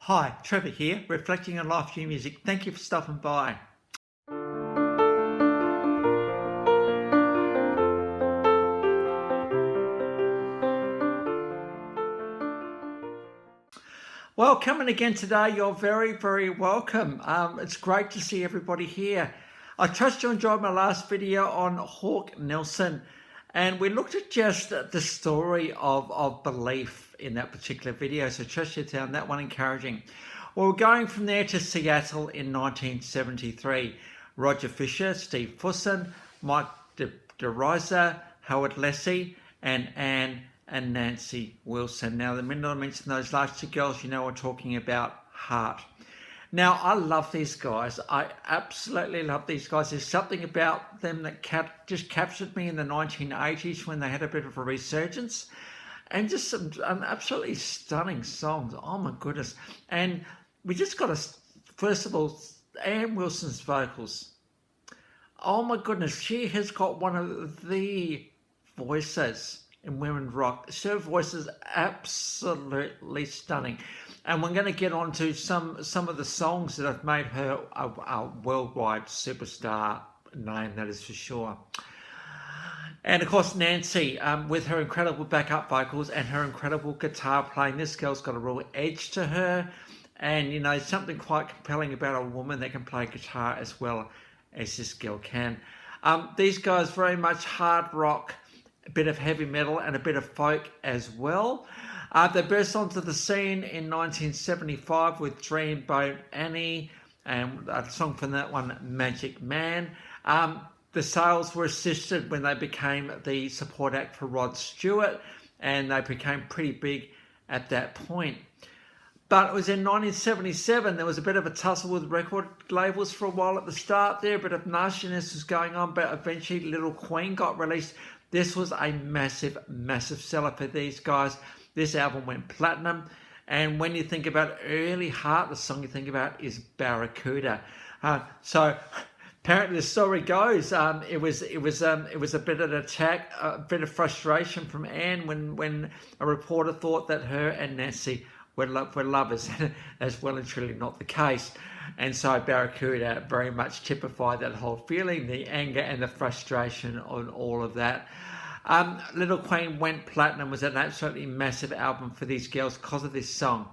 Hi, Trevor here, reflecting on life through music. Thank you for stopping by. Well, coming again today, you're very, very welcome. It's great to see everybody here. I trust you enjoyed my last video on Hawk Nelson, and we looked at just the story of belief in that particular video, so trust you found that one encouraging. Well, we're going from there to Seattle in 1973. Roger Fisher, Steve Fusson, Mike DeRiza, Howard Leslie, and Anne and Nancy Wilson. Now, the minute I mention those last two girls, you know we're talking about Heart. Now, I love these guys. I absolutely love these guys. There's something about them that just captured me in the 1980s when they had a bit of a resurgence. And just some absolutely stunning songs. Oh, my goodness. And we just got to, first of all, Anne Wilson's vocals. Oh, my goodness. She has got one of the voices in women rock. Her voice is absolutely stunning. And we're going to get on to some of the songs that have made her a worldwide superstar name, that is for sure. And of course, Nancy, with her incredible backup vocals and her incredible guitar playing. This girl's got a real edge to her. And, you know, something quite compelling about a woman that can play guitar as well as this girl can. These guys very much hard rock, a bit of heavy metal and a bit of folk as well. They burst onto the scene in 1975 with Dreamboat Annie and a song from that one, Magic Man. The sales were assisted when they became the support act for Rod Stewart, and they became pretty big at that point. But it was in 1977, there was a bit of a tussle with record labels for a while at the start there. A bit of nastiness was going on, but eventually Little Queen got released. This was a massive, massive seller for these guys. This album went platinum. And when you think about early Heart, the song you think about is Barracuda. So apparently the story goes, it was a bit of an attack, a bit of frustration from Anne when a reporter thought that her and Nancy were lovers. That's well and truly not the case. And so Barracuda very much typified that whole feeling, the anger and the frustration on all of that. Little Queen went platinum, was an absolutely massive album for these girls because of this song.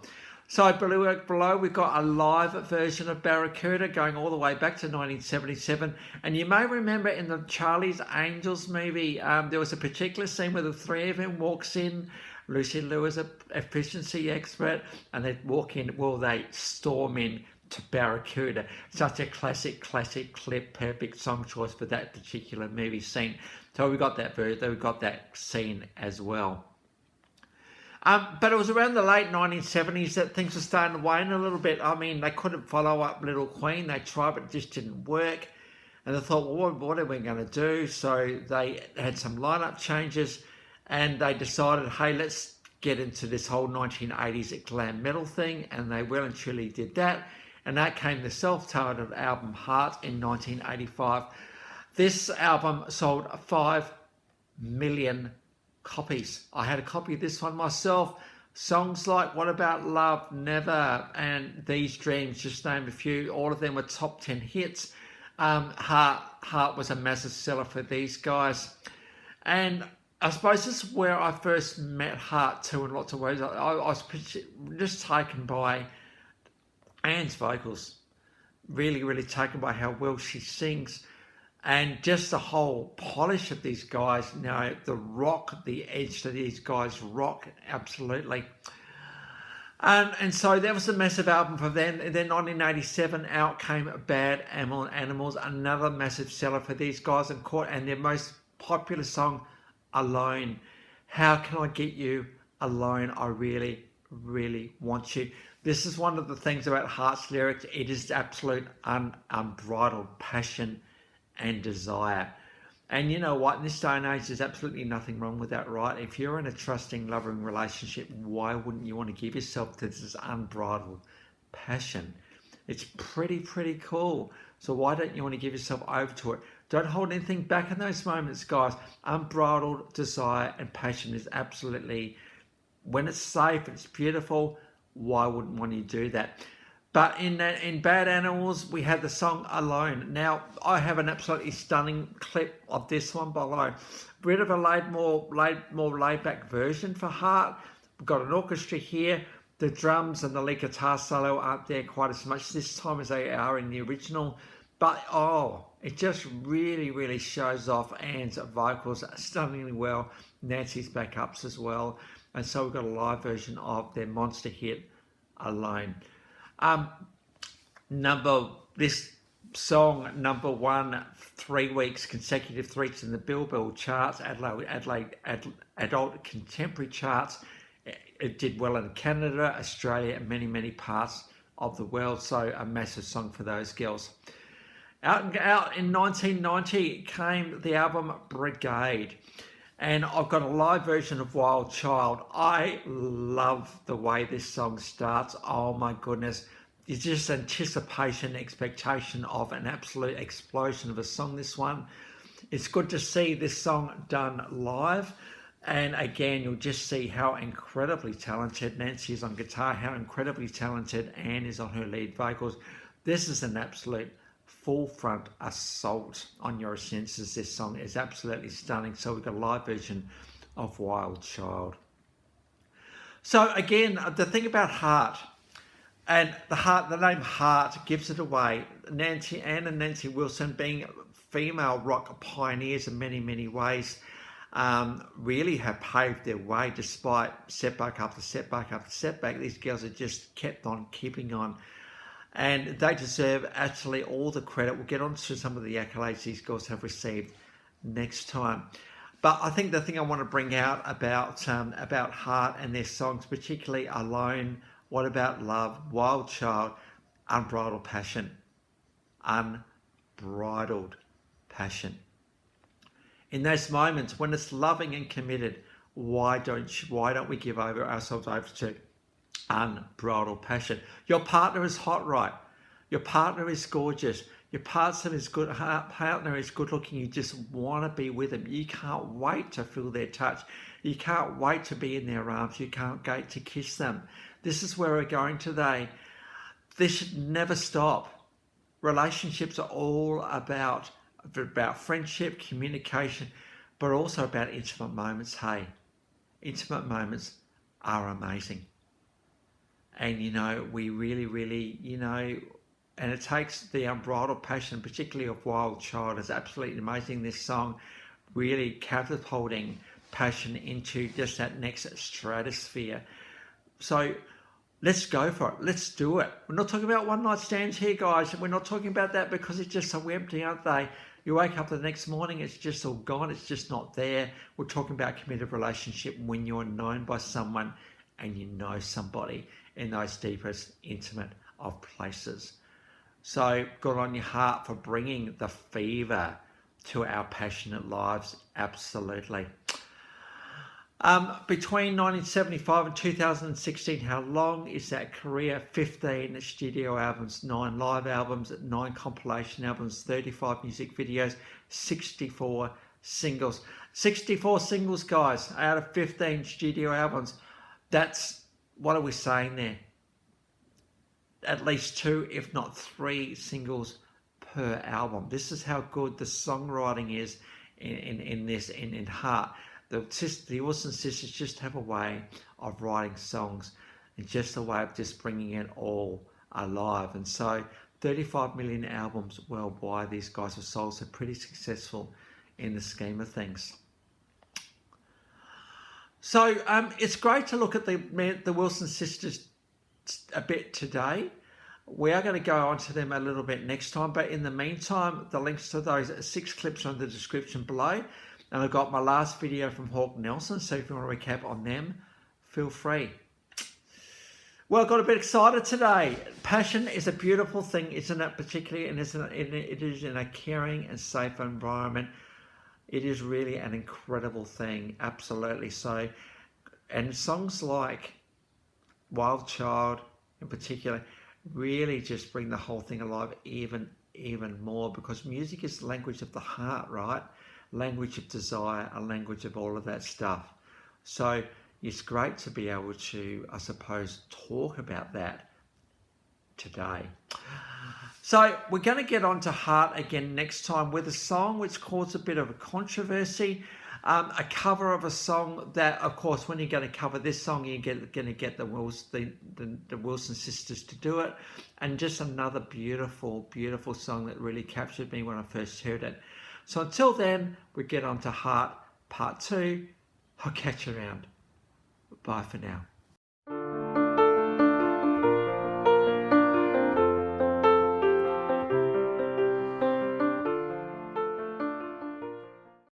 So below we've got a live version of Barracuda going all the way back to 1977. And you may remember in the Charlie's Angels movie, there was a particular scene where the three of them walks in. Lucy Liu is an efficiency expert, and they walk in, well, they storm in to Barracuda. Such a classic clip, perfect song choice for that particular movie scene. So we got that version, we got that scene as well. But it was around the late 1970s that things were starting to wane a little bit. I mean, they couldn't follow up Little Queen. They tried, but it just didn't work. And they thought, well, what are we going to do? So they had some lineup changes, and they decided, hey, let's get into this whole 1980s glam metal thing. And they well and truly did that. And that came the self-titled album Heart in 1985. This album sold 5 million copies. I had a copy of this one myself. Songs like What About Love, Never, and These Dreams, just name a few. All of them were top 10 hits. Heart was a massive seller for these guys. And I suppose this is where I first met Heart too in lots of ways. I was just taken by Anne's vocals. Really, really taken by how well she sings. And just the whole polish of these guys, you know, the rock, the edge that these guys rock, absolutely. And so that was a massive album for them. And then 1987, out came Bad Animals, another massive seller for these guys. And their most popular song, Alone. How can I get you alone? I really, really want you. This is one of the things about Heart's lyrics. It is absolute unbridled passion and desire. And you know what? In this day and age, there's absolutely nothing wrong with that, right? If you're in a trusting, loving relationship, why wouldn't you want to give yourself to this unbridled passion? It's pretty cool. So why don't you want to give yourself over to it? Don't hold anything back in those moments, guys. Unbridled desire and passion is absolutely, when it's safe, it's beautiful. why wouldn't one you do that? But in Bad Animals, we had the song Alone. Now, I have an absolutely stunning clip of this one below. Bit of a more laid back version for Heart. We've got an orchestra here. The drums and the lead guitar solo aren't there quite as much this time as they are in the original. But, it just really, really shows off Anne's vocals stunningly well. Nancy's backups as well. And so we've got a live version of their monster hit, Alone. This song, number one, 3 weeks, consecutive 3 weeks in the Billboard charts, Adelaide adult contemporary charts. It did well in Canada, Australia, and many, many parts of the world. So a massive song for those girls. Out in 1990 came the album Brigade. And I've got a live version of Wild Child. I love the way this song starts. Oh my goodness. It's just anticipation, expectation of an absolute explosion of a song, this one. It's good to see this song done live. And again, you'll just see how incredibly talented Nancy is on guitar, how incredibly talented Anne is on her lead vocals. This is an absolute full front assault on your senses. This song is absolutely stunning. So we've got a live version of Wild Child. So again, the thing about Heart, and the name Heart gives it away. Anne and Nancy Wilson, being female rock pioneers in many, many ways, really have paved their way despite setback after setback after setback. These girls have just kept on keeping on. And they deserve actually all the credit. We'll get on to some of the accolades these girls have received next time. But I think the thing I want to bring out about Heart and their songs, particularly Alone, What About Love, Wild Child, Unbridled Passion. Unbridled passion. In those moments when it's loving and committed, why don't we give ourselves over to unbridled passion? Your partner is hot, right? Your partner is gorgeous. Your partner is good looking. You just want to be with them. You can't wait to feel their touch. You can't wait to be in their arms. You can't wait to kiss them. This is where we're going today. This should never stop. Relationships are all about friendship, communication, but also about intimate moments. Hey, intimate moments are amazing. And, we really, really, and it takes the unbridled passion, particularly of Wild Child. It's absolutely amazing. This song really catapulting passion into just that next stratosphere. So let's go for it. Let's do it. We're not talking about one night stands here, guys. We're not talking about that because it's just so empty, aren't they? You wake up the next morning, it's just all gone. It's just not there. We're talking about committed relationship when you're known by someone and you know somebody in those deepest, intimate of places. So good on your Heart for bringing the fever to our passionate lives. Absolutely. Between 1975 and 2016, how long is that career? 15 studio albums, 9 live albums, 9 compilation albums, 35 music videos, 64 singles. 64 singles, guys, out of 15 studio albums. That's, what are we saying there? At least 2, if not 3 singles per album. This is how good the songwriting is in Heart. The Wilson sisters just have a way of writing songs and just a way of just bringing it all alive. And so 35 million albums worldwide these guys have sold, so pretty successful in the scheme of things. So it's great to look at the Wilson sisters a bit today. We are going to go on to them a little bit next time, but in the meantime, the links to those 6 clips are in the description below. And I've got my last video from Hawk Nelson, so if you want to recap on them, feel free. Well, I got a bit excited today. Passion is a beautiful thing, isn't it? Particularly, and it is in a caring and safe environment. It is really an incredible thing, absolutely. So, and songs like Wild Child in particular really just bring the whole thing alive even more, because music is the language of the heart, right? Language of desire, a language of all of that stuff. So it's great to be able to, I suppose, talk about that today. So we're going to get on to Heart again next time with a song which caused a bit of a controversy. A cover of a song that, of course, when you're going to cover this song, you're going to get the Wilson sisters to do it. And just another beautiful, beautiful song that really captured me when I first heard it. So until then, we get on to Heart Part 2. I'll catch you around. Bye for now.